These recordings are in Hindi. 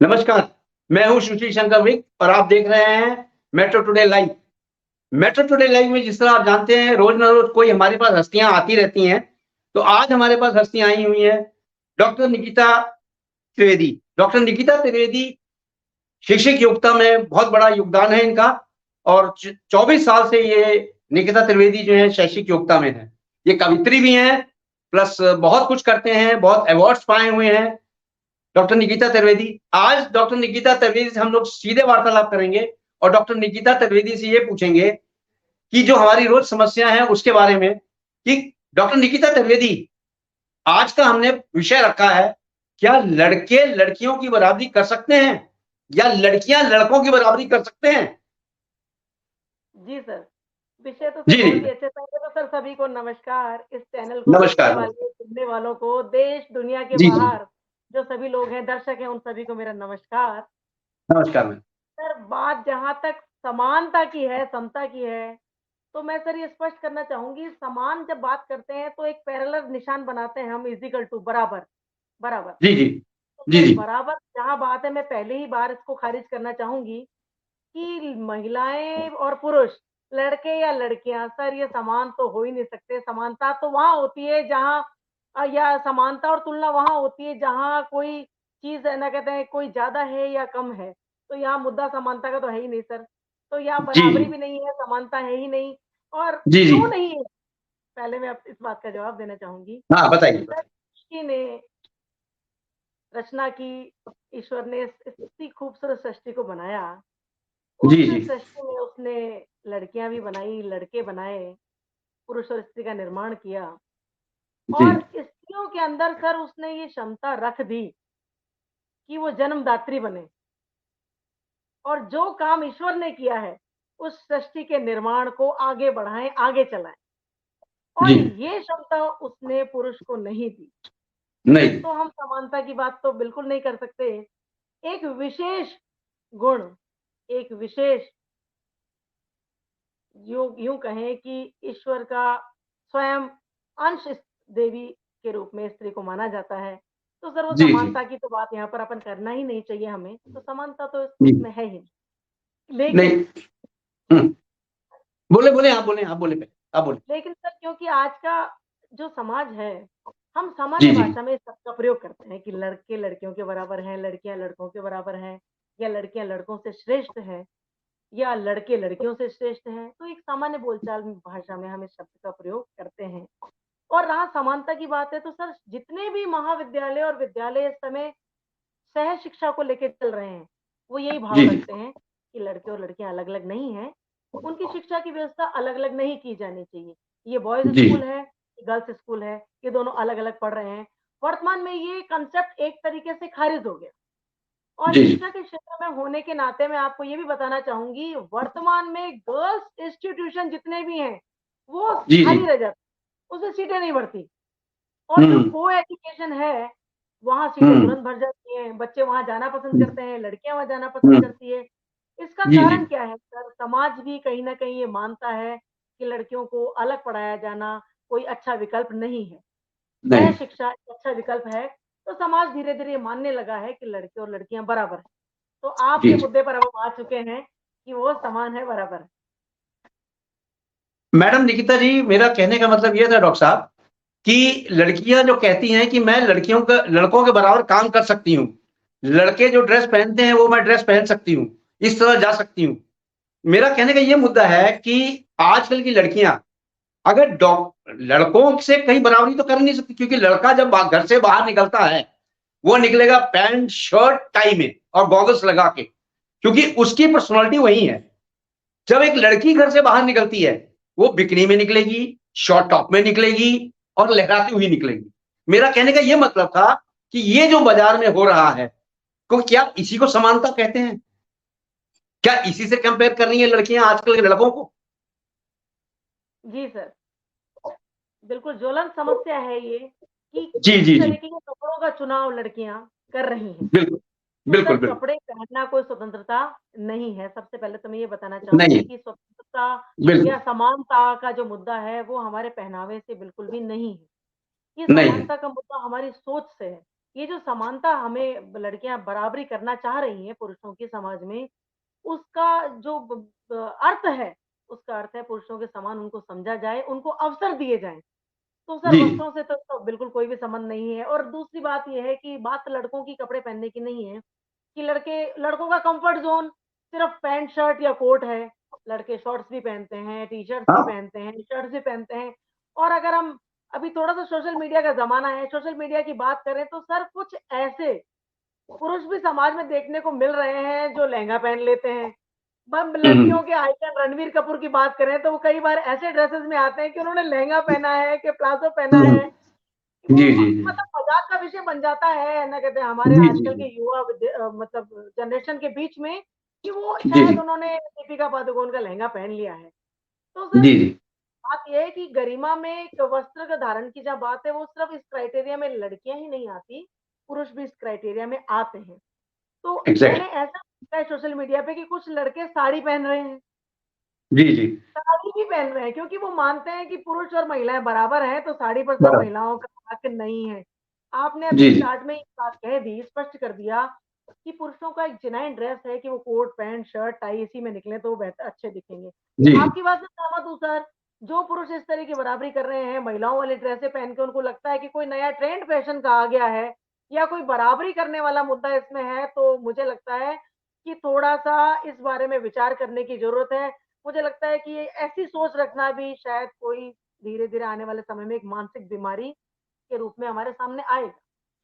नमस्कार, मैं हूँ सुशील शंकर विक और आप देख रहे हैं metro today live. Metro today live में जिस तरह आप जानते हैं रोज़ ना रोज़ कोई हमारे पास हस्तियाँ आती रहती हैं, तो आज हमारे पास हस्तियाँ आई हुई हैं डॉक्टर निकिता त्रिवेदी। डॉक्टर निकिता त्रिवेदी शैक्षिक योग्यता में बहुत बड़ा योगदान है इनका और च 24 साल से ये निकिता त्रिवेदी जो है शैक्षिक योग्यता में है। ये कवियत्री भी हैं, प्लस बहुत कुछ करते हैं, बहुत अवार्ड्स पाए हुए हैं। डॉक्टर निकिता त्रिवेदी। आज डॉक्टर निकिता त्रिवेदी से हम लोग सीधे वार्तालाप करेंगे और डॉक्टर निकिता त्रिवेदी से ये पूछेंगे कि जो हमारी रोज समस्या है उसके बारे में कि डॉक्टर निकिता त्रिवेदी, आज का हमने विषय रखा है, क्या लड़के लड़कियों की बराबरी कर सकते हैं या लड़कियां लड़कों की बराबरी कर सकते हैं? जी सर, विषय तो सर जी, बहुत जी। ही अच्छे पहले तो सर सभी को नमस्कार, इस चैनल को देखने नमस्कार। वाले, सुनने वालों को, देश दुनिया के जी, जी। बाहर जो सभी लोग हैं, दर्शक हैं, उन सभी को मेरा नमस्कार। नमस्कार मैम। सर बात जहाँ तक समानता की है, समता की है, तो मैं सर ये स्पष्ट करना चाहूँगी समान जब बात करते हैं तो एक पैरेलल निशान बनाते हैं हम इक्वल टू बराबर, बराबर। जी, जी। तो जी, सर जी। बराबर जहाँ बात है मैं पहले ही बार इसको खारिज करना चाहूँगी कि महिलाएँ और पुरुष, लड़के या लड़कियाँ, सर ये समान तो हो ही नहीं सकते। समानता तो वहाँ होती है जहाँ या समानता और तुलना वहाँ होती है जहाँ कोई चीज़ है ना कहते हैं कोई ज़्यादा है या कम है। तो यहाँ मुद्दा समानता का तो है ही नहीं सर। तो यहाँ जी, बराबरी जी। भी नहीं है, समानता है ही नहीं और जी, जी। क्यों नहीं है? पहले मैं अब इस बात का जवाब देना चाहूँगी। हाँ, बताइए, सर बताइए। सृष्टि ने रचना की, ईश्वर ने इस इतनी खूबसूरत सृष्टि को बनाया उस जी, जी। सृष्टि में उसने लड़कियां भी बनाई, लड़के बनाए, पुरुष और स्त्री का निर्माण किया जी। और स्त्रियों के अंदर सर उसने ये क्षमता रख दी कि वो जन्मदात्री बने और जो काम ईश्वर ने किया है, उस सृष्टि के निर्माण को आगे बढ़ाएं, आगे चलाएं और जी। ये क्षमता उसने पुरुष को नहीं दी। नहीं। तो हम समानता की बात तो बिल्कुल नहीं कर सकते। एक विशेष गुण, एक विशेष यूँ यूँ कहें कि ईश्वर का स्वयं अंश इस देवी के रूप में स्त्री को माना जाता है। तो सर वो जी, जी। समानता की तो बात यहाँ पर अपन करना ही नहीं चाहिए हमें, तो समानता तो जी। उसमें है ही नहीं। नहीं। लेकिन हुँ। बोले, बोले, आप बोले, आप बोले पहले, आप बोले। लेकिन सर क्योंकि आज का जो समाज है, हम जी, सामान्य जी। भाषा में इस शब्द का प्रयोग करते हैं कि लड़के लड़कियों के बराबर हैं, लड़कियाँ लड़कों के बराबर हैं या लड़कियाँ लड़कों से श्रेष्ठ हैं या लड़के लड़कियों से श्रेष्ठ हैं। तो एक सामान्य बोलचाल भाषा में हम इस शब्द का प्रयोग करते हैं। और रहा समानता की बात है तो सर जितने भी महाविद्यालय और विद्यालय इस समय सह शिक्षा को लेके चल रहे हैं, वो यही भाव जी, जी। रखते हैं कि लड़के और लड़कियां अलग-अलग नहीं हैं, उनकी शिक्षा की व्यवस्था अलग-अलग नहीं की जानी चाहिए। ये बॉयज़ जी। स्कूल है, गर्ल्स स्कूल है, ये दोनों अलग-अलग पढ़ रहे हैं। वर्तमान में ये कांसेप्ट एक तरीके से खारिज हो गया और जी, जी। शिक्षा के क्षेत्र में होने के नाते मैं आपको ये भी बताना चाहूँगी, वर्तमान में गर्ल्स इंस्टीट्यूशन जितने भी हैं, वो जी, जी। खाली रह जाते हैं, उसमें सीटें नहीं भरती। और जो हुँ, को-एजुकेशन है, वहाँ सीटें हुँ, तुरंत भर जाती हैं, बच्चे वहाँ जाना पसंद हुँ, करते हैं, लड़कियाँ वहाँ जाना पसंद हुँ। करती है। इसका जी, जी। कारण क्या है सर? समाज भी कहीं न कहीं ये मानता है कि लड़कियों को अलग पढ़ाया जाना कोई अच्छा विकल्प नहीं है। सह नहीं, शिक्षा एक अच्छा विकल्प है, तो समाज धीरे-धीरे ये मानने लगा है कि लड़के और लड़कियाँ बराबर हैं। तो जी, आपके जी। मुद्दे पर अब हम आ चुके हैं कि वो समान है, बराबर है। मैडम निकिता जी, मेरा कहने का मतलब ये था डॉक्टर साहब कि लड़कियाँ जो कहती हैं कि मैं लड़कियों का लड़कों के बराबर काम कर सकती हूँ। लड़के जो ड्रेस पहनते हैं, वो मैं ड्रेस पहन सकती हूँ। इस तरह जा सकती हूँ। मेरा कहने का ये मुद्दा है कि आजकल की लड़कियाँ अगर लड़कों से कहीं बराबरी तो कर नहीं सकती क्योंकि लड़का जब घर से बाहर निकलता है, वो निकलेगा पैंट, शर्ट, टाई में और गॉगल्स लगा के, क्योंकि उसकी पर्सनैलिटी वही है। जब एक लड़की घर से बाहर निकलती है, वो बिकिनी में निकलेगी, शॉर्ट टॉप में निकलेगी और लहराती हुई निकलेगी। मेरा कहने का ये मतलब था कि ये जो बाज़ार में हो रहा है, को क्या इसी को समानता कहते हैं? क्या इसी से कंपेयर कर रही हैं लड़कियाँ आजकल के लड़कों को? जी सर, बिल्कुल ज्वलंत समस्या है ये कि जी, किस जी, जी। तरीके के कपड़ों का चुनाव लड़कियाँ कर रही हैं। बिल्कुल। तो सर बिल्कुल, बिल्कुल। कपड़े पहनना कोई स्वतंत्रता नहीं है। सबसे पहले तो मैं ये बताना नहीं, चाहूँगी कि स्वतंत्रता या बिल्कुल, समानता का जो मुद्दा है, वो हमारे पहनावे से बिल्कुल भी नहीं है। ये नहीं है। समानता का मुद्दा हमारी सोच से है। ये जो समानता हमें लड़कियां बराबरी करना चाह रही हैं पुरुषों की समाज में, उसका जो अर्थ है, उसका अर्थ है पुरुषों के समान उनको समझा जाए, उनको अवसर दिए जाएं। तो सर जी वस्त्रों से तो बिल्कुल कोई भी संबंध नहीं है। और दूसरी बात ये है कि बात लड़कों की कपड़े पहनने की नहीं है कि लड़कों का कंफर्ट जोन सिर्फ पैंट शर्ट या कोट है। लड़के शॉर्ट्स भी पहनते हैं, टी शर्ट्स भी हाँ। पहनते हैं, शर्ट्स भी पहनते हैं। और अगर हम अभी थोड़ा सा सोशल मीडिया का जमाना है, सोशल मीडिया की बात करें तो सर कुछ ऐसे पुरुष भी समाज में देखने को मिल रहे हैं जो लहंगा पहन लेते हैं। हम हम्म, लड़कियों के आइकन रणवीर कपूर की बात करें तो वो कई बार ऐसे ड्रेसेस में आते हैं कि उन्होंने लहंगा पहना है कि प्लाजो पहना हम्म, है। वो जी जी मतलब मजाक का विषय बन जाता है ना, कहते हैं हमारे जी जी आजकल के युवा मतलब जनरेशन के बीच में कि वो जी शायद जी उन्होंने दीपिका पादुकोण का लहंगा पहन लिया है। तो जी सर जी बात ये है कि गरिमा में एक वस्त्र का धारण की जहाँ बात है वो सिर्फ इस क्राइटेरिया में लड़कियां ही नहीं आती, पुरुष भी इस क्राइटेरिया में आते हैं। तो मैंने एग्जैक्ट ऐसा देखा है सोशल मीडिया पे कि कुछ लड़के साड़ी पहन रहे हैं, जी जी साड़ी भी पहन रहे हैं क्योंकि वो मानते हैं कि पुरुष और महिलाएं बराबर हैं, तो साड़ी पर सर बराबर महिलाओं का हक नहीं है। आपने अभी जी जी स्टार्ट में ये बात कह दी, स्पष्ट कर दिया कि पुरुषों का एक जेन्युइन ड्रेस है कि वो कोट पैंट शर्ट टाई इसी में निकले तो वो बेहतर अच्छे दिखेंगे। जी आपकी बात से सहमत हूँ सर। जो पुरुष इस तरह की बराबरी कर रहे हैं, महिलाओं वाली ड्रेसें पहन के उनको लगता है कि कोई नया ट्रेंड फैशन का आ गया है या कोई बराबरी करने वाला मुद्दा इसमें है, तो मुझे लगता है कि थोड़ा सा इस बारे में विचार करने की जरूरत है। मुझे लगता है कि ये ऐसी सोच रखना भी शायद कोई धीरे-धीरे आने वाले समय में एक मानसिक बीमारी के रूप में हमारे सामने आएगा,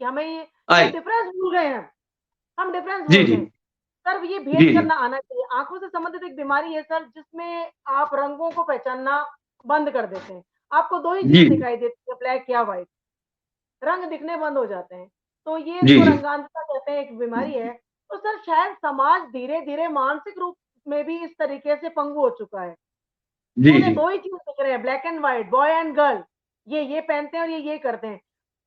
कि हमें ये आए डिफरेंस भूल गए हैं, हम डिफरेंस जी भूल जी गए। सर ये जी भेद जी करना आना चाहिए। आँखों से संबंधित एक बीमारी है सर जिसमें आप रंगों को पहचानना बंद कर देते हैं। आपको 2 ही जी चीज़ दिखाई देती है, ब्लैक या व्हाइट। रंग दिखने बंद हो जाते हैं। तो ये जी इसको जी रंगांधता कहते हैं, एक बीमारी है। तो सर शायद समाज धीरे-धीरे मानसिक रूप में भी इस तरीके से पंगु हो चुका है। कि जी उन्हें जी 2 ही चीज़ दिख रहे हैं, black and white, boy and girl. ये पहनते हैं और ये करते हैं।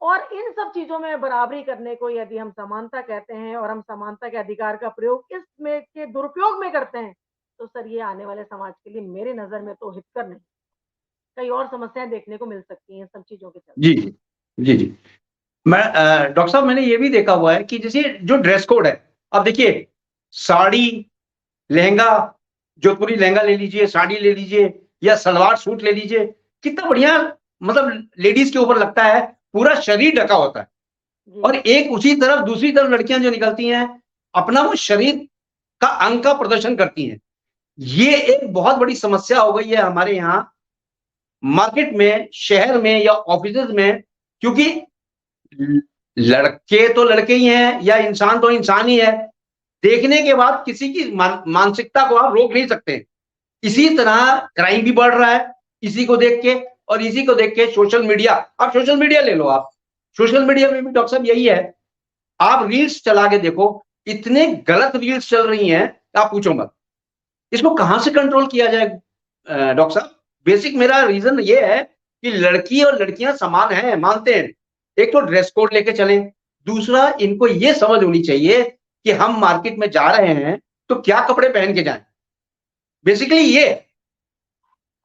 और इन सब चीज़ों में बराबरी करने को यदि हम समानता कहते हैं और हम समानता के अधिकार का प्रयोग इसमें के दुरुपयोग में करते हैं, तो सर ये आने वाले समाज के लिए मेरी नज़र में तो हितकर नहीं। कई और समस्याएँ देखने को मिल सकती हैं इन सब चीज़ों के चलते। जी जी जी जी मैं डॉक्टर साहब मैंने ये भी देखा हुआ है कि जैसे जो ड्रेस कोड है, अब देखिए साड़ी, लहंगा, जोधपुरी लहंगा ले लीजिए, साड़ी ले लीजिए या सलवार सूट ले लीजिए, कितना बढ़िया मतलब लेडीज़ के ऊपर लगता है, पूरा शरीर ढका होता है। जी। और एक उसी तरफ दूसरी तरफ लड़कियाँ जो निकलती हैं, अपना वो शरीर का अंग का प्रदर्शन करती हैं। ये एक बहुत बड़ी समस्या हो गई है हमारे यहाँ मार्केट में, शहर में या ऑफ़िसेज़ में क्योंकि ल लड़के तो लड़के ही हैं या इंसान तो इंसान ही है। देखने के बाद किसी की मानसिकता को आप रोक नहीं सकते। इसी तरह क्राइम भी बढ़ रहा है, इसी को देख के और इसी को देख के सोशल मीडिया अब सोशल मीडिया ले लो आप। सोशल मीडिया में भी डॉक्टर साहब यही है, आप रील्स चला के देखो, इतने गलत रील्स चल रही हैं, आप पूछो मत। इसको कहाँ से कंट्रोल किया जाए डॉक्टर साहब? बेसिक मेरा रीज़न ये है कि लड़की और लड़कियाँ समान हैं, मानते हैं। एक तो ड्रेस कोड लेके चलें, दूसरा इनको ये समझ होनी चाहिए कि हम मार्केट में जा रहे हैं, तो क्या कपड़े पहन के जाएँ। बेसिकली ये है।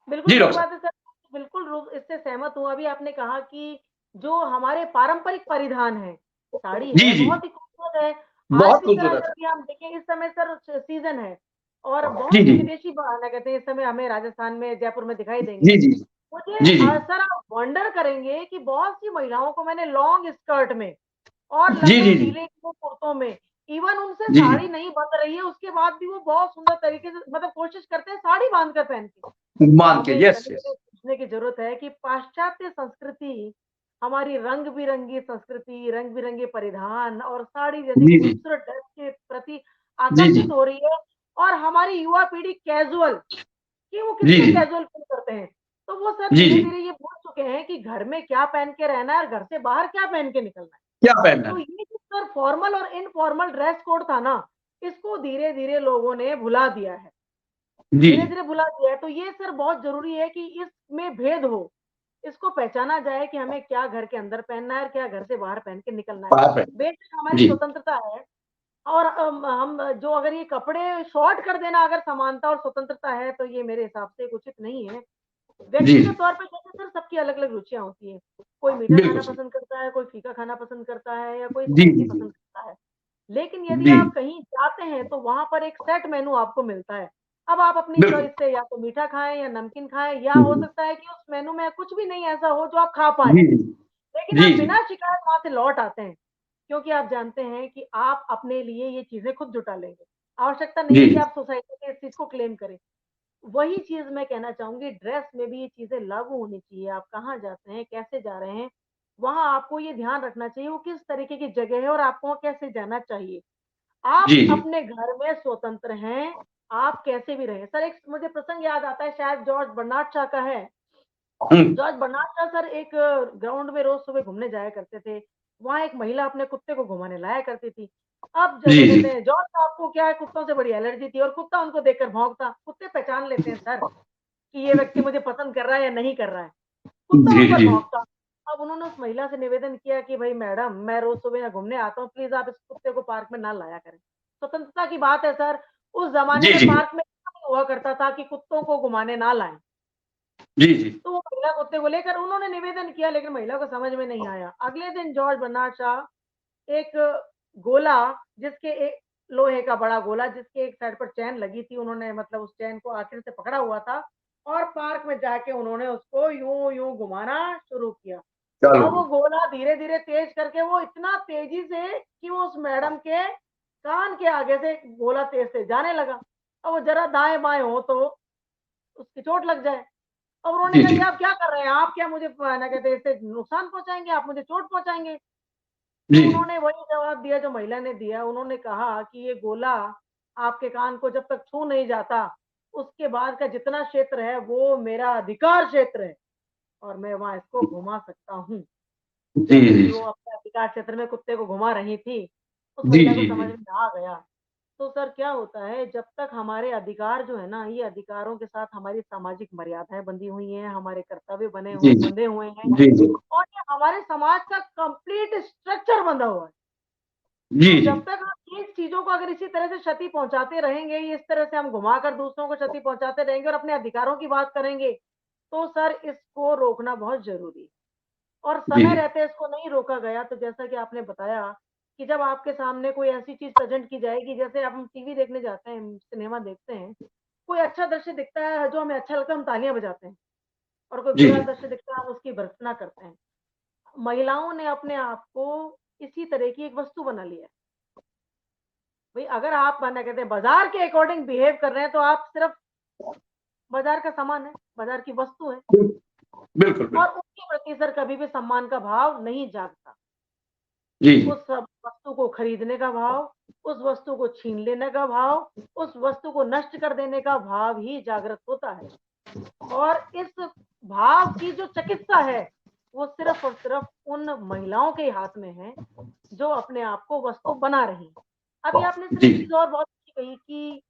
बिल्कुल जी सही डॉक्टर बात साहब। है सर, बिल्कुल रूप इससे सहमत हूँ। अभी आपने कहा कि जो हमारे पारंपरिक परिधान है, साड़ी जी, है, जी। बहुत ही खूबसूरत है। आज बहुत भी सर खूबसूरत अगर है। भी हम देखें इस समय सर सीज़न है और जी, बहुत सी जी। विदेशी क्या कहते हैं इस समय हमें राजस्थान में, जयपुर में दिखाई देंगे। जी, जी। मुझे जी, जी। सर आप वंडर करेंगे कि बहुत सी महिलाओं को मैंने लॉन्ग स्कर्ट में और जी, लंबे जी, जी। ढीले कुर्तों में, इवन उनसे जी, जी। साड़ी नहीं बंध रही है, उसके बाद भी वो बहुत सुंदर तरीके से मतलब कोशिश करते हैं साड़ी बाँध कर पहन के। तो मान के हमें यस, कहीं यस। पे सोचने की ज़रूरत है कि पाश्चात्य संस्कृति, हमारी रंग-बिरंगी संस्कृति, रंग-बिरंगे परिधान और साड़ी जैसी जी, जी। खूबसूरत ड्रेस के प्रति जी, जी। आकर्षित हो रही है और हमारी युवा पीढ़ी कैज़ुअल कि वो जी, कितने जी। कैज़ुअल फ़ील करते हैं। तो वो सर जी, जी। धीरे-धीरे ये भूल चुके हैं कि घर में क्या पहन के रहना है और घर से बाहर क्या पहन के निकलना है। क्या पहनना तो है? ये जो सर फॉर्मल और इनफॉर्मल ड्रेस कोड था ना, इसको धीरे-धीरे लोगों ने भुला दिया है। जी। धीरे-धीरे भुला दिया है, तो ये सर बहुत ज़रूरी है कि इसमें भेद हो। इसको पहचाना जाए कि हमें क्या घर के अंदर पहनना है और क्या घर से बाहर पहन के निकलना है। बाहर पहन बेशक हमारी जी। स्वतंत्रता है और हम जो अगर ये कपड़े शॉर्ट कर देना अगर समानता और स्वतंत्रता है, तो ये मेरे हिसाब से उचित नहीं है। जी, व्यक्तिगत तौर पे जैसे सर सबकी अलग-अलग रुचियाँ होती हैं। कोई मीठा खाना बिल्कुल सही। पसंद करता है, कोई फीका खाना पसंद करता है या कोई जी, स्पाइसी जी, जी। पसंद करता है। लेकिन यदि जी, आप कहीं जाते हैं तो वहाँ पर एक सेट मेनू आपको मिलता है। अब आप अपनी बिल्कुल। चॉइस से या तो मीठा खाएँ या नमकीन खाएँ या जी, हो जी। सकता है कि उस मेनू में कुछ भी नहीं ऐसा हो जो आप खा पाएँ। जी, जी। लेकिन जी, आप जी। बिना शिकायत वहाँ से लौट आते हैं, क्योंकि आप जानते हैं कि आप अपने लिए ये चीज़ें खुद जुटा लेंगे। आवश्यकता नहीं है जी, कि जी। आप सोसाइटी से इस चीज़ को क्लेम करें। वही चीज़ मैं कहना चाहूँगी ड्रेस में भी ये चीज़ें लागू होनी चाहिए। आप कहाँ जाते हैं, कैसे जा रहे हैं, वहाँ आपको ये ध्यान रखना चाहिए वो किस तरीके की जगह है और आपको वहाँ कैसे जाना चाहिए। आप जी, जी। अपने घर में स्वतंत्र हैं, आप कैसे भी रहें। सर एक मुझे प्रसंग याद आता है शायद जॉर्ज बर्नार्ड शॉ का है। हुँ। जॉर्ज बर्नार्ड शॉ सर एक ग्राउंड में रोज़ सुबह घूमने जाया करते थे। वहाँ एक महिला अपने कुत्ते को घुमाने लाया करती थी। अब जी, जैसे जी। कहते हैं जॉर्ज साहब को क्या है कुत्तों से बड़ी एलर्जी थी और कुत्ता उनको देखकर भौंकता। कुत्ते पहचान लेते हैं सर कि ये व्यक्ति मुझे पसंद कर रहा है या नहीं कर रहा है। कुत्ता जी, उन पर जी। भौंकता। अब उन्होंने उस महिला से निवेदन किया कि भई मैडम मैं रोज़ सुबह यहाँ घूमने आता हूँ, प्लीज़ आप इस कुत्ते को पार्क में ना लाया करें। स्वतंत्रता की बात है सर, उस ज़माने जी, में जी। पार्क में ऐसा नहीं हुआ करता था कि कुत्तों को घुमाने ना लाएँ। जी, जी। तो वो महिला कुत्ते को लेकर उन्होंने निवेदन किया लेकिन महिला को समझ में नहीं आया। अगले दिन जॉर्ज बर्नार्ड शॉ एक गोला जिसके एक लोहे का बड़ा गोला जिसके एक साइड पर चैन लगी थी, उन्होंने मतलब उस चैन को आखिर से पकड़ा हुआ था और पार्क में जाके उन्होंने उसको यूँ-यूँ घुमाना शुरू किया। चलो। अब वो गोला धीरे-धीरे तेज़ करके वो इतना तेज़ी से कि वो उस मैडम के कान के आगे से गोला तेज़-तेज़ जाने लगा। अब वो ज़रा दाएँ-बाएँ हो तो उसकी चोट लग जाए। अब उन्होंने जी, कहा, "ये जी। आप क्या कर रहे हैं? आप क्या मुझे ना कहते हैं इससे नुकसान पहुँचाएँगे, आप मुझे चोट पहुँचाएँगे।" तो जी, जी। उन्होंने वही जवाब दिया जो महिला ने दिया। उन्होंने कहा कि ये गोला आपके कान को जब तक छू नहीं जाता, उसके बाद का जितना क्षेत्र है वो मेरा अधिकार क्षेत्र है और मैं वहाँ इसको घुमा सकता हूँ। जी, जैसे जी। ही वो अपने अधिकार क्षेत्र में कुत्ते को घुमा रही थी, उस जी, महिला को जी, समझ जी। में आ गया। तो सर क्या होता है जब तक हमारे अधिकार जो है ना, ये अधिकारों के साथ हमारी सामाजिक मर्यादाएँ बंधी हुई हैं, हमारे कर्तव्य जी, जी। बंधे हुए हैं जी, जी। और ये हमारे समाज का कंप्लीट स्ट्रक्चर बंधा हुआ है। जी, तो जी। जब तक हम इन चीज़ों को अगर इसी तरह से क्षति पहुँचाते रहेंगे, इस तरह से हम घुमाकर दूसरों को क्षति पहुँचाते रहेंगे और अपने अधिकारों की बात करेंगे, तो सर इसको रोकना बहुत ज़रूरी है। और जी, समय जी। रहते इसको नहीं रोका गया तो जैसा कि आपने बताया कि जब आपके सामने कोई ऐसी चीज़ प्रेज़ेंट की जाएगी, जैसे अब हम टीवी देखने जाते हैं, सिनेमा देखते हैं, कोई अच्छा दृश्य दिखता है जो हमें अच्छा लगता है, हम तालियाँ बजाते हैं और कोई जी, बुरा जी। दृश्य दिखता है, हम उसकी भर्त्सना करते हैं। महिलाओं ने अपने आप को इसी तरह की एक वस्तु बना लिया है। भई अगर आप माना कहते हैं बाज़ार के अकॉर्डिंग बिहेव कर रहे हैं, तो आप सिर्फ़ बाज़ार का सामान है, बाज़ार की वस्तु है बिल बिल्कुल, और बिल्कुल। उनके प्रति सर कभी भी सम्मान का भाव नहीं जागता। जी, जी। उस सब वस्तु को खरीदने का भाव, उस वस्तु को छीन लेने का भाव, उस वस्तु को नष्ट कर देने का भाव ही जागृत होता है और इस भाव की जो चिकित्सा है, वो सिर्फ़ और सिर्फ़ उन महिलाओं के हाथ में है, जो अपने आप को वस्तु बना रही हैं। अभी आपने सर जी, एक चीज़ और बहुत अच्छी कही कि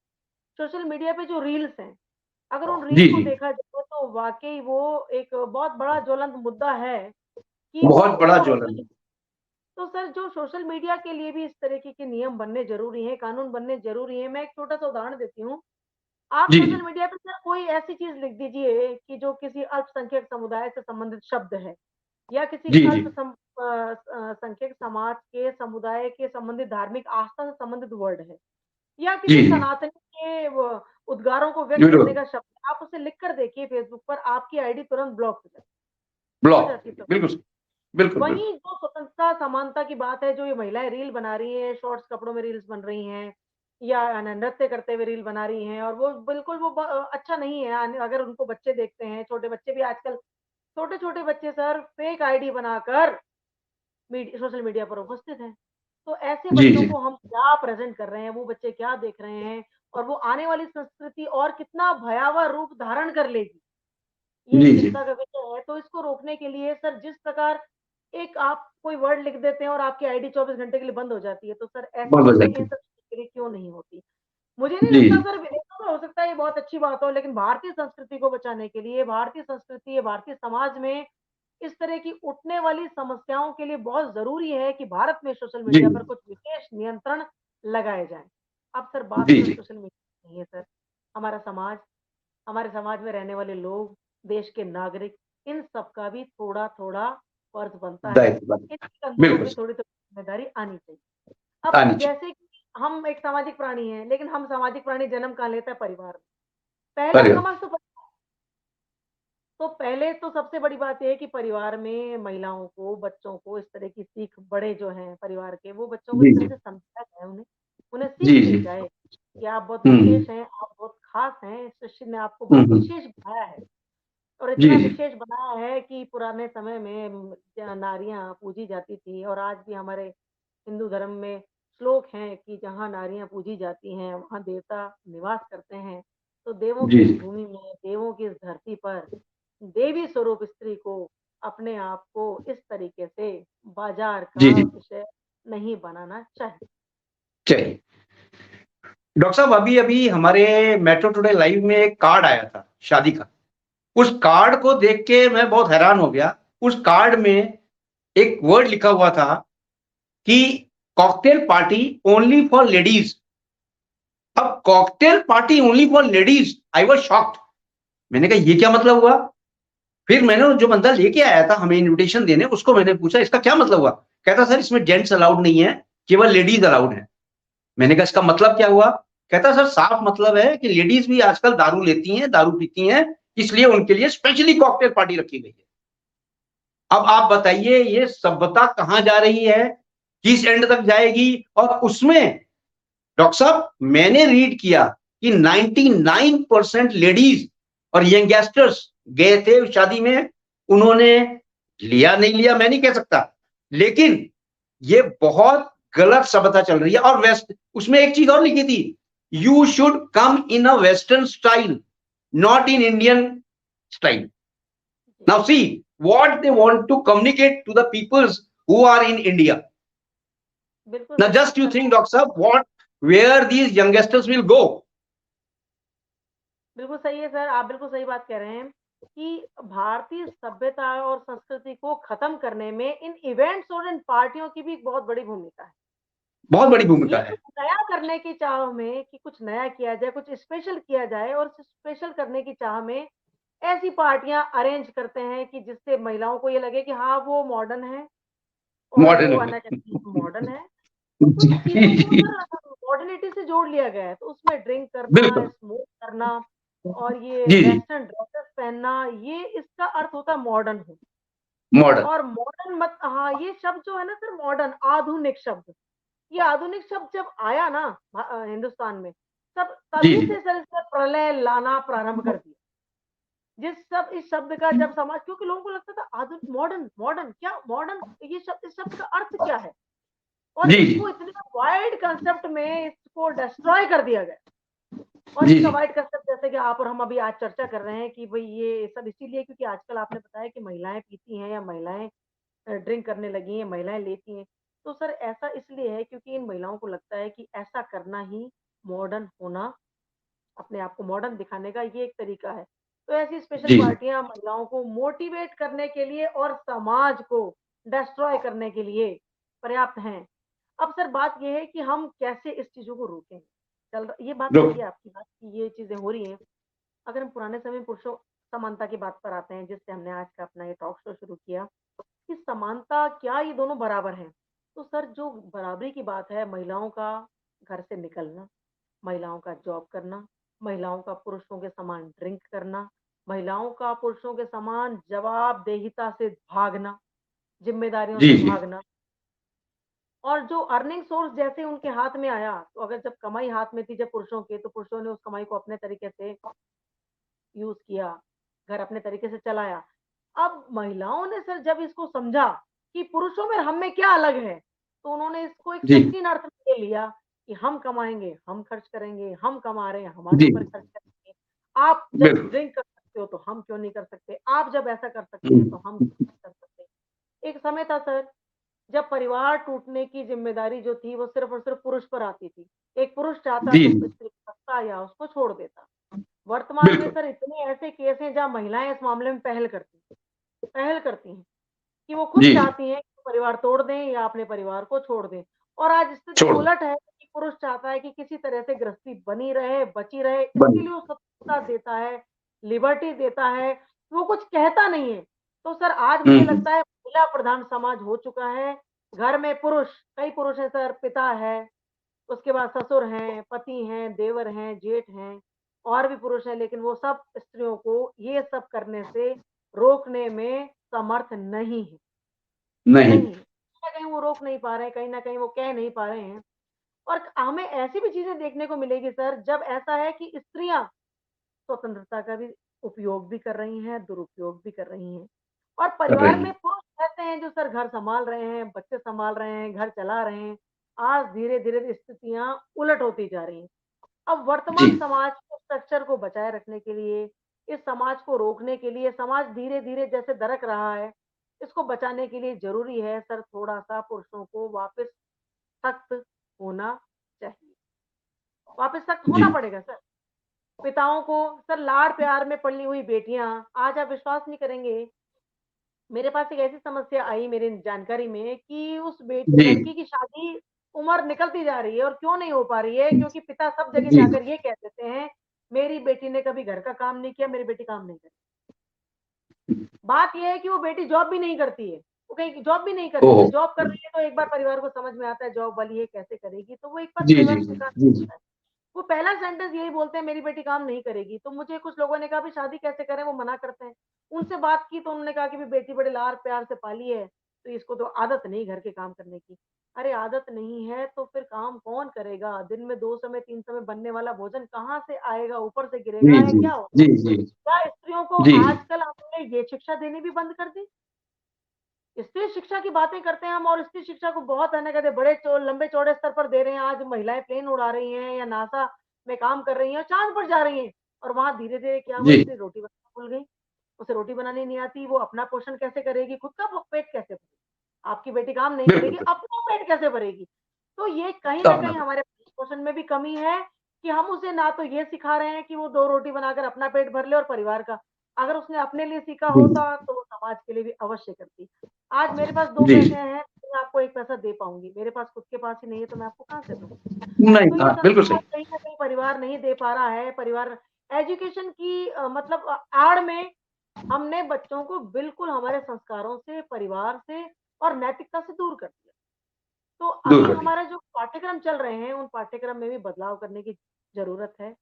सोशल मीडिया पे जो रील्स हैं, अगर उन रील जी, को जी। देखा जाए तो वाक़ई वो एक बहुत बड़ा ज्वलंत मुद्दा है कि वो बहुत बड़ा वो ज्वलन है। तो सर जो सोशल मीडिया के लिए भी इस तरीके के नियम बनने ज़रूरी हैं, कानून बनने ज़रूरी हैं। मैं एक छोटा-सा उदाहरण देती हूँ। आप जी, सोशल जी। मीडिया पे सर कोई ऐसी चीज़ लिख दीजिए कि जो किसी अल्पसंख्यक समुदाय से संबंधित शब्द है या किसी जी, जी। संख्यक समाज के समुदाय के संबंधित धार्मिक आस्था से संबंधित वर्ड है या जी, किसी जी। सनातनी के वो उद्गारों को व्यक्त करने विरोध का शब्द है, आप उसे लिख कर देखिए फेसबुक पर, आपकी आईडी तुरंत ब्लॉक हो ब्लॉक जाती है तुरंत। बिल्कुल, बिल्कुल, बिल्कुल। वहीं जो स्वतंत्रता, समानता की बात है, जो ये महिलाएँ रील बना रही हैं, शॉर्ट्स कपड़ों में रील्स बन रही हैं या नृत्य करते हुए रील बना रही हैं और वो बिल्कुल अच्छा नहीं है। अगर उनको बच्चे देखते हैं, छोटे बच्चे भी आजकल छोटे-छोटे बच्चे सर फेक आईडी बनाकर सोशल मीडिया पर उपस्थित हैं। तो ऐसे जी, बच्चों जी। को हम क्या प्रेज़ेंट कर रहे हैं, वो बच्चे क्या देख रहे हैं और वो आने वाली संस्कृति और कितना भयावह रूप धारण कर लेगी। ये एक जी, जी। चिंता का विषय है, तो इसको रोकने के लिए सर जिस प्रकार एक आप कोई वर्ड लिख देते हैं और आपकी आईडी 24 घंटे के लिए बंद हो जाती है, तो सर ऐसी बंद हो चीज़ें जाती इन है। सब चीज़ों के लिए क्यों नहीं होती? मुझे नहीं जी, लगता जी। सर विदेशों में हो सकता है ये बहुत अच्छी बात हो, लेकिन भारतीय संस्कृति को बचाने के लिए, भारतीय संस्कृति या भारतीय समाज में इस तरह की उठने वाली समस्याओं के लिए बहुत ज़रूरी है कि भारत में सोशल जी, मीडिया पर कुछ विशेष नियंत्रण लगाए जाएँ। अब सर बात जी, सिर्फ जी। सोशल मीडिया की नहीं है सर, हमारा समाज, हमारे समाज में रहने वाले लोग, देश के नागरिक, इन सबका भी थोड़ा-थोड़ा फर्ज बनता है। दायित्व बन- इनके कंधों पर बिल्कुल भी थोड़ी-थोड़ी जिम्मेदारी आनी चाहिए। अब आनी चाहिए। जैसे कि हम एक सामाजिक प्राणी हैं, लेकिन हम सामाजिक प्राणी जन्म कहाँ लेता है? परिवार में। पहला पर समाज तो तो पहले तो सबसे बड़ी बात ये है कि परिवार में महिलाओं को, बच्चों को इस तरह की सीख, बड़े जो हैं परिवार के, वो बच्चों को इस जी तरह जी से समझाया जाए उन्हें, उन्हें जी सीख दी जी। जाए कि आप बहुत हम्म विशेष हैं, आप बहुत खास हैं, सृष्टि ने आपको बहुत हम्म। विशेष बनाया है और जी इतना जी विशेष बनाया है कि पुराने समय में नारियाँ पूजी जाती थी और आज भी हमारे हिंदू धर्म में श्लोक हैं कि जहाँ नारियाँ पूजी जाती हैं, वहाँ देवता निवास करते हैं। तो देवों की जी इस जी भूमि में, देवों की इस धरती पर देवी स्वरूप स्त्री को अपने आप को इस तरीके से बाजार जी का जी। विषय नहीं बनाना चाहिए। चलिए डॉक्टर साहब, अभी अभी हमारे मेट्रो टुडे लाइव में एक कार्ड आया था शादी का। उस कार्ड को देख के मैं बहुत हैरान हो गया। उस कार्ड में एक वर्ड लिखा हुआ था कि cocktail party only for ladies. अब cocktail party only for ladies, I was shocked. मैंने कहा ये क्या मतलब हुआ? फिर मैंने जो बंदा लेके आया था हमें इनविटेशन देने, उसको मैंने पूछा इसका क्या मतलब हुआ? कहता सर इसमें जेंट्स अलाउड नहीं है, केवल लेडीज अलाउड है। मैंने कहा इसका मतलब क्या हुआ? कहता सर साफ मतलब है कि लेडीज भी आजकल दारू लेती हैं, दारू पीती हैं, इसलिए उनके लिए स्पेशली कॉकटेल पार्टी रखी गई है। अब आप बताइए ये सभ्यता कहां जा रही है, किस एंड तक जाएगी? और उसमें डॉक्टर साहब मैंने रीड किया कि 99% लेडीज और यंगस्टर्स गए थे उस शादी में। उन्होंने लिया नहीं लिया मैं नहीं कह सकता, लेकिन ये बहुत गलत सभ्यता चल रही है। और वेस्ट उसमें एक चीज और लिखी थी, you should come in a western style, not in Indian style. जी, now see what they want to communicate to the peoples who are in India. बिल्कुल Now सही just बात you कर रहे think हैं। doctor sahab what where these youngsters will go. बिल्कुल सही है सर, आप बिल्कुल सही बात कह रहे हैं कि भारतीय सभ्यता और संस्कृति को खत्म करने में इन इवेंट्स और इन पार्टियों की भी एक बहुत बड़ी भूमिका है। बहुत बड़ी भूमिका ये है। कुछ नया करने की चाह में कि कुछ नया किया जाए, कुछ स्पेशल किया जाए और स्पेशल करने की चाह में ऐसी पार्टियां अरेंज करते हैं कि जिससे महिलाओं को ये लगे कि हाँ, वो मॉडर्न है और मॉडर्न वो है। अनअकैडमी मॉडर्न है। तो कुछ चीज़ों को जी सर मॉडर्निटी से जोड़ लिया गया है। तो उसमें ड्रिंक करना, बिल्कुल। स्मोक करना और ये जी जी वेस्टर्न ड्रेसेस पहनना, ये इसका अर्थ होता है मॉडर्न हूँ। मॉडर्न। और मॉडर्न मत हाँ, ये शब्द जो है ना सर, मॉडर्न, आधुनिक शब्द, ये आधुनिक शब्द जब आया ना हिंदुस्तान में, तब जी तभी जी से सर इसने प्रलय लाना प्रारंभ कर दिया। इस शब्द का जब समाज, क्योंकि लोगों को लगता था आधुनिक, मॉडर्न, मॉडर्न क्या मॉडर्न, ये शब्द, इस शब्द का अर्थ क्या है? और जी इसको इतने वाइड कांसेप्ट में इसको डिस्ट्रॉय कर दिया गया। और जी इसका जी वाइड कांसेप्ट जैसे कि आप और हम अभी आज चर्चा कर रहे हैं कि भई ये सब इसीलिए क्योंकि आजकल आपने बताया कि महिलाएँ पीती हैं या महिलाएँ ड्रिंक करने लगी हैं, महिलाएँ लेती हैं। तो सर ऐसा इसलिए है क्योंकि इन महिलाओं को लगता है कि ऐसा करना ही मॉडर्न होना, अपने आप को मॉडर्न दिखाने का ये एक तरीका है। तो ऐसी स्पेशल जी जी पार्टियाँ महिलाओं को मोटिवेट करने के लिए और समाज को डिस्ट्रॉय करने के लिए पर्याप्त हैं। अब सर बात ये है कि हम कैसे इस चीज़ों को रोकें? ये बात रुक। सही है आपकी बात कि ये चीज़ें हो रही हैं। अगर हम पुराने समय में पुरुषों समानता की बात पर आते हैं, जिससे हमने आज का अपना ये टॉक शो शुरू किया, कि समानता क्या ये दोनों बराबर हैं? तो सर जो बराबरी की बात है, महिलाओं का घर से निकलना, महिलाओं का जॉब करना, महिलाओं का पुरुषों के समान ड्रिंक करना, महिलाओं का पुरुषों के समान जवाबदेहिता से भागना, ज़िम्मेदारियों जी से जी भागना और जो अर्निंग सोर्स जैसे उनके हाथ में आया, तो अगर जब कमाई हाथ में थी जब पुरुषों के, तो पुरुषों ने उस कमाई को अपने तरीके से यूज़ किया, घर अपने तरीके से चलाया। अब महिलाओं ने सर जब इसको समझा कि पुरुषों में हम में क्या अलग है, तो उन्होंने इसको एक जी सचिन अर्थ में ले लिया कि हम कमाएँगे, हम खर्च करेंगे, हम कमा रहे हैं, हमारे जी ऊपर खर्च करेंगे। आप जब बिल्कुल। ड्रिंक कर सकते हो, तो हम क्यों नहीं कर सकते? आप जब ऐसा कर सकते हैं, तो हम क्यों हम्म, नहीं कर सकते? एक समय था सर, जब परिवार टूटने की ज़िम्मेदारी जो थी, वो सिर्फ़ और सिर्फ़ पुरुष पर आती थी। एक पुरुष चाहता जी तो जी स्त्री को रखता या उसको छोड़ देता। वर्तमान में बिल्कुल। सर इतने ऐसे केस हैं जहाँ महिलाएँ इस मामले में पहल करती हैं कि वो खुद जी जी चाहती हैं कि परिवार तोड़ दें या अपने परिवार को छोड़ दें। और आज स्थिति छोड़ दो। उलट है कि पुरुष चाहता है कि किसी तरह से गृहस्थी बनी रहे, बची रहे, इसके बंद। लिए वो स्वतंत्रता देता है, लिबर्टी देता है वो कुछ कहता नहीं है। तो सर आज मुझे लगता है महिला प्रधान समाज हो चुका है। घर में पुरुष, कई पुरुष हैं सर, पिता है, उसके बाद ससुर हैं, पति हैं, देवर हैं, जेठ हैं, और भी पुरुष हैं, लेकिन वो सब स्त्रियों को ये सब करने से रोकने में समर्थ नहीं है, नहीं। नहीं है। कहीं न कहीं वो रोक नहीं पा रहे हैं, कहीं न कहीं वो कह नहीं पा रहे हैं। और हमें ऐसी भी चीज़ें देखने को मिलेगी सर, जब ऐसा है कि स्त्रियाँ स्वतंत्रता का भी उपयोग भी कर रही हैं, दुरुपयोग भी कर रही हैं। और कर परिवार रही में है। पुरुष रहते हैं जो सर घर सँभाल रहे हैं, बच्चे सँभाल रहे हैं, घर चला रहे हैं। आज धीरे-धीरे स्थितियाँ उलट होती जा रही हैं। अब जी। वर्तमान समाज के स्ट्रक्चर को बचाए रखने के लिए, इस समाज को रोकने के लिए, समाज धीरे-धीरे जैसे दरक रहा है, इसको बचाने के लिए ज़रूरी है सर थोड़ा-सा पुरुषों को वापस सख्त होना चाहिए। वापस सख्त जी। होना पड़ेगा सर। पिताओं को सर लाड़-प्यार में पली हुई बेटियाँ, आज आप विश्वास नहीं करेंगे, मेरे पास एक ऐसी समस्या आई मेरी जानकारी में कि उस जी। लड़की की शादी उम्र निकलती जा रही है और क्यों नहीं हो पा रही है? क्योंकि पिता सब जगह जी। जाकर ये कह देते हैं, मेरी बेटी ने कभी घर का काम नहीं किया, मेरी बेटी काम नहीं करी। बात ये है कि वो बेटी जॉब भी नहीं करती है, वो कहीं जॉब भी नहीं कर रही ओहो। है, जॉब कर रही है तो एक बार परिवार को समझ में आता है जॉब वाली है कैसे करेगी, तो वो एक बार जी, परिवार जी, जी, स्वीकार जी, जी। करता है। वो पहला सेंटेंस यही बोलते हैं मेरी बेटी काम नहीं करेगी, तो मुझे कुछ लोगों ने कहा भी शादी कैसे करें? वो मना करते हैं। उनसे बात की तो उन्होंने कहा कि भी बेटी बड़े लाड़-प्यार से पाली है, तो इसको तो आदत नहीं घर के काम करने की। अरे आदत नहीं है तो फिर काम कौन करेगा? दिन में 2 समय 3 समय बनने वाला भोजन कहाँ से आएगा? ऊपर से जी, गिरेगा या जी, क्या होगा? जी, जी, क्या स्त्रियों को जी, आजकल हमने ये शिक्षा देनी भी बंद कर दी? स्त्री शिक्षा की बातें करते हैं हम और स्त्री शिक्षा को बहुत है ना कहते हैं बड़े लंबे चौड़े स्तर पर दे रहे हैं। आज महिलाएं प्लेन उड़ा रही हैं या नासा में काम कर रही हैं, चाँद पर जा रही हैं और वहाँ धीरे-धीरे क्या हुआ जी। स्त्री रोटी बनाना भूल गई। उसे रोटी बनानी नहीं आती, वो अपना पोषण कैसे करेगी, खुद का पेट कैसे भरेगी? आपकी बेटी काम नहीं बिल्कुल, करेगी, बिल्कुल। अपना पेट कैसे भरेगी? तो ये कहीं न अपना कहीं हमारे पोषण में भी कमी है कि हम उसे ना तो ये सिखा रहे हैं कि वो 2 रोटी बनाकर अपना पेट भर ले और परिवार का। अगर उसने अपने लिए सीखा जी, होता तो वो समाज के लिए भी अवश्य करती। आज मेरे पास 2 जी। पैसे हैं, तो मैं आपको 1 पैसा दे पाऊँगी। मेरे पास खुद के पास ही नहीं है, तो मैं आपको कहाँ से दूँ? नहीं, तो ये हाँ, बिल्कुल संस्कार सही। कहीं न कहीं परिवार नहीं दे पा रहा है। परिवार एजुकेशन की मतलब आड़ में हमने बच्चों को बिल्कुल हमारे संस्कारों से, परिवार से और नैतिकता से दूर कर दिया। तो दूर अभी कर दी। हमारा जो पाठ्यक्रम चल रहे हैं, उन पाठ्यक्रम में भी बदलाव करने की ज़रूरत है।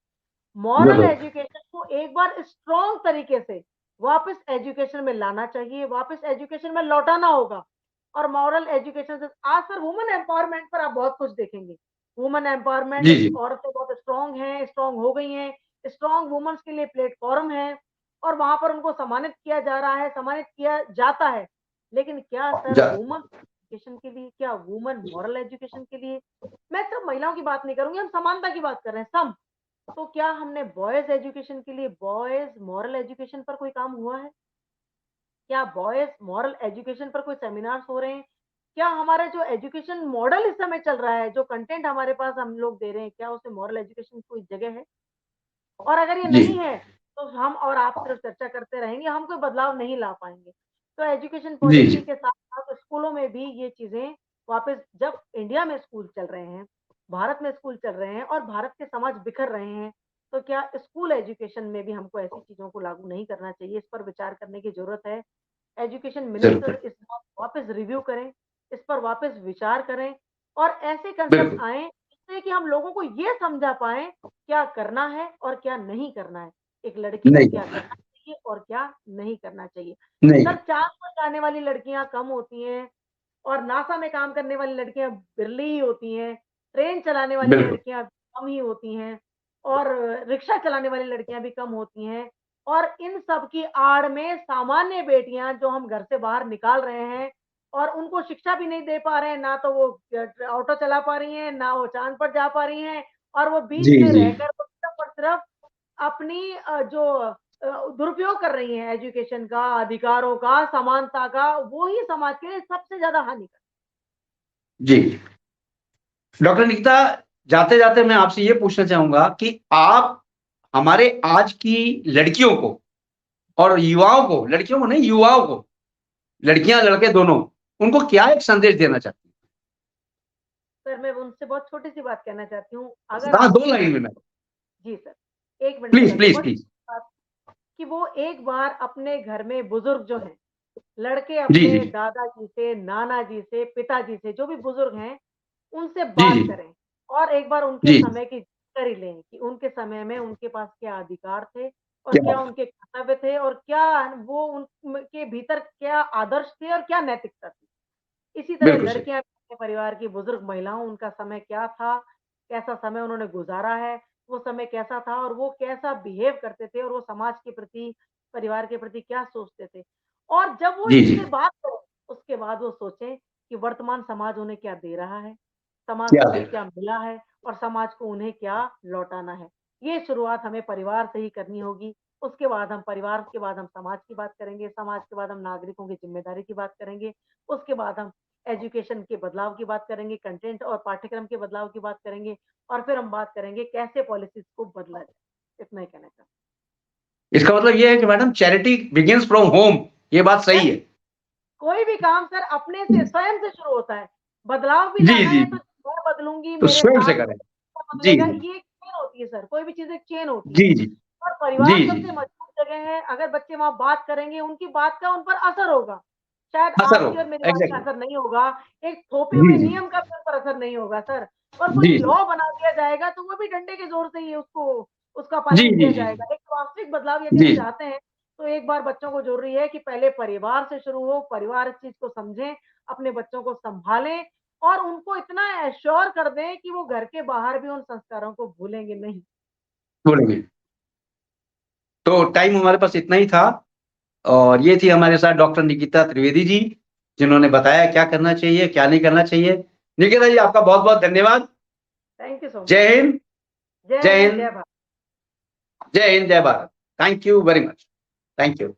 मॉरल ज़रूर। एजुकेशन को एक बार स्ट्रॉन्ग तरीके से वापस एजुकेशन में लाना चाहिए, वापस एजुकेशन में लौटाना होगा और मॉरल एजुकेशन से आज सर वुमेन एम्पावरमेंट पर आप बहुत कुछ देखेंगे। वुमेन एम्पावरमेंट जी, जी। औरतें बहुत स्ट्रॉन्ग हैं, स्ट्रॉन्ग हो गई हैं, स्ट्रॉन्ग वुमेन्स के लिए प्लेटफ़ॉर्म है और वहाँ पर उनको सम्मानित किया जा रहा है, सम्मानित किया जाता है। लेकिन क्या सर जा वुमेन एजुकेशन के लिए, क्या वुमेन मॉरल एजुकेशन के लिए मैं सिर्फ महिलाओं की बात नहीं करूँगी, हम समानता की बात कर रहे हैं, सम तो क्या हमने बॉयज़ एजुकेशन के लिए बॉयज़ मॉरल एजुकेशन पर कोई काम हुआ है? क्या बॉयज़ मॉरल एजुकेशन पर कोई सेमिनार्स हो रहे हैं? क्या हमारा जो एजुकेशन मॉडल इस समय चल रहा है, जो कंटेंट हमारे पास हम लोग दे रहे हैं, क्या उसमें मॉरल एजुकेशन की कोई जगह है? और अगर ये जी। नहीं है, तो हम और आप सिर्फ चर्चा करते रहेंगे, हम कोई बदलाव नहीं ला पाएँगे। तो एजुकेशन जी, पॉलिसी जी। के साथ-साथ स्कूलों में भी ये चीज़ें वापस जब इंडिया में स्कूल चल रहे हैं, भारत में स्कूल चल रहे हैं और भारत के समाज बिखर रहे हैं, तो क्या स्कूल एजुकेशन में भी हमको ऐसी चीज़ों को लागू नहीं करना चाहिए? इस पर विचार करने की ज़रूरत है। एजुकेशन ज़रूर मिनिस्टर करें। इस बात वापस रिव्यू करें, इस पर वापस विचार करें और ऐसे कंसेप्ट बिल्कुल। आएँ, जिससे कि हम लोगों को ये समझा पाएँ, क्या करना है और क्या नहीं करना है। एक लड़की को नहीं क्या करना है। करना चाहिए और क्या नहीं करना चाहिए। नहीं सर करना। चाँद पर जाने वाली लड़कियाँ कम होती हैं और नासा में काम करने वाली लड़कियाँ बिरली ही होती हैं। ट्रेन चलाने वाली बिल्कुल। लड़कियाँ कम ही होती हैं और रिक्शा चलाने वाली लड़कियाँ भी कम होती हैं। और इन सब की आड़ में सामान्य बेटियाँ जो हम घर से बाहर निकाल रहे हैं और उनको शिक्षा भी नहीं दे पा रहे हैं, ना तो वो ऑटो चला पा रही हैं, ना वो चाँद पर जा पा रही हैं और वो बीच जी, में जी। रहकर वो सिर्फ़ और सिर्फ़ अपनी जो दुरुपयोग कर रही हैं एजुकेशन का, अधिकारों का, समानता का, वो ही समाज के लिए सबसे ज़्यादा हानिकारक। जी। डॉक्टर निकिता, जाते-जाते मैं आपसे ये पूछना चाहूँगा कि आप हमारे आज की लड़कियों को और युवाओं को, लड़कियों को नहीं युवाओं को, लड़कियाँ लड़के दोनों, उनको क्या एक संदेश देना चाहती हैं? सर, मैं उनसे बहुत छोटी-सी बात कहना चाहती हूँ, अगर हाँ, आप 2 लाइन में मैम। जी सर, 1 मिनट में प्लीज़, कहती हूँ, प्लीज़, बहुत प्लीज़। छोटी बात कि वो एक बार अपने घर में बुजुर्ग जो हैं, लड़के जी अपने जी दादाजी से, नाना जी से, पिताजी से, जो भी बुजुर्ग हैं, उनसे जी जी बात करें और एक बार उनके जी समय की जानकारी लें कि उनके समय में उनके पास क्या अधिकार थे और क्या क्या बात उनके कर्तव्य थे और क्या वो उनके भीतर क्या आदर्श थे और क्या नैतिकता थी। इसी है। तरह बिल्कुल सही। लड़कियाँ भी अपने परिवार की बुजुर्ग महिलाओं उनका समय क्या था, कैसा समय उन्होंने गुज़ारा है, वो समय कैसा था और वो कैसा बिहेव करते थे और वो समाज के प्रति, परिवार के प्रति क्या सोचते थे। और जब वो जी जी इनसे बात करें, उसके बाद वो सोचें कि वर्तमान समाज उन्हें क्या दे रहा है, समाज से क्या उन्हें दे रहा क्या मिला है और समाज को उन्हें क्या लौटाना है। ये शुरुआत हमें परिवार से ही करनी होगी। उसके बाद हम परिवार के बाद हम समाज की बात करेंगे, समाज के बाद हम नागरिकों की ज़िम्मेदारी की बात करेंगे, उसके बाद हम एजुकेशन के बदलाव की बात करेंगे, कंटेंट और पाठ्यक्रम के बदलाव की बात करेंगे और फिर हम बात करेंगे कैसे पॉलिसीज़ को बदला जाए। इतना ही कहना चाहूँगी। इसका मतलब ये है कि madam charity begins from home, ये बात यस, सही है। कोई भी काम सर अपने से स्वयं से शुरू होता है। बदलाव भी जी लाना जी है तो जी, मैं बदलूँगी, तो मेरे स्वयं से साथ करें। कोई जी बदलेगा, जी ये एक चेन होती है सर, कोई भी चीज़ एक चेन होती है। जी जी और जी परिवार जी सबसे मजबूत जगह है, अगर बच्चे वहाँ बात करेंगे, उनकी बात का उन पर असर होगा। शायद असर आपकी और होगा, मेरी बात का एग्जैक्टली। असर नहीं होगा, एक थोपे जी हुए जी नियम का भी उन पर असर नहीं होगा सर। और जी कोई जी लॉ बना दिया जाएगा तो वो भी डंडे के ज़ोर से ही उसको उसका जी पालन जी किया जी जाएगा। एक वास्तविक बदलाव यदि जी हम चाहते हैं, तो एक बार बच्चों को ज़रूरी है कि पहले परिवार से शुरू हो, परिवार इस चीज़ को समझें, अपने बच्चों को सँभालें और उनको इतना एश्योर कर दें कि वो घर के बाहर भी उन संस्कारों को भूलेंगे नहीं। बोलेंगे। तो टाइम हमारे पास इतना ही था और ये थी हमारे साथ डॉक्टर निकिता त्रिवेदी जी, जिन्होंने बताया क्या करना चाहिए, क्या नहीं करना चाहिए। निकिता जी आपका बहुत-बहुत धन्यवाद। Thank you so much. जय हिंद, जय जय हिंद, हिंद, जय भारत। जय हिंद, जय Bharat. Thank you very much. Thank you.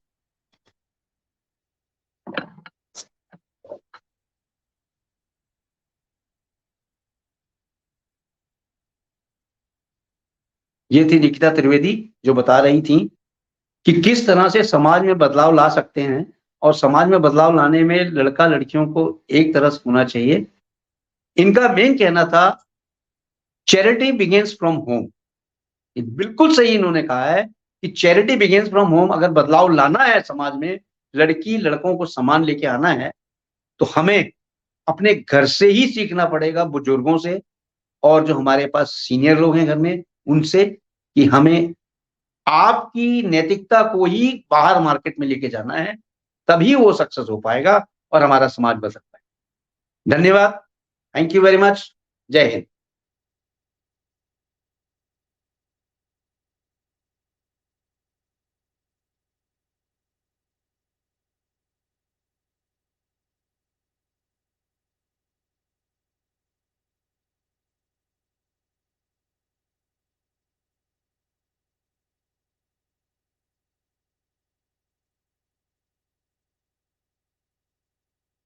ये थी निकिता त्रिवेदी जो बता रही थी कि किस तरह से समाज में बदलाव ला सकते हैं और समाज में बदलाव लाने में लड़का-लड़कियों को एक तरह से होना चाहिए। इनका मेन कहना था चैरिटी बिगिन्स फ्रॉम होम। ये बिल्कुल सही इन्होंने कहा है कि चैरिटी बिगिन्स फ्रॉम होम। अगर बदलाव लाना है समाज में, लड़की-लड़कों को समान लेके आना है, तो हमें अपने घर से ही सीखना पड़ेगा, बुजुर्गों से और जो हमारे पास सीनियर लोग हैं घर में, उनसे कि हमें आपकी नैतिकता को ही बाहर मार्केट में लेके जाना है, तभी वो सक्सेस हो पाएगा और हमारा समाज बदल पाएगा। धन्यवाद। Thank you very much. जय हिंद।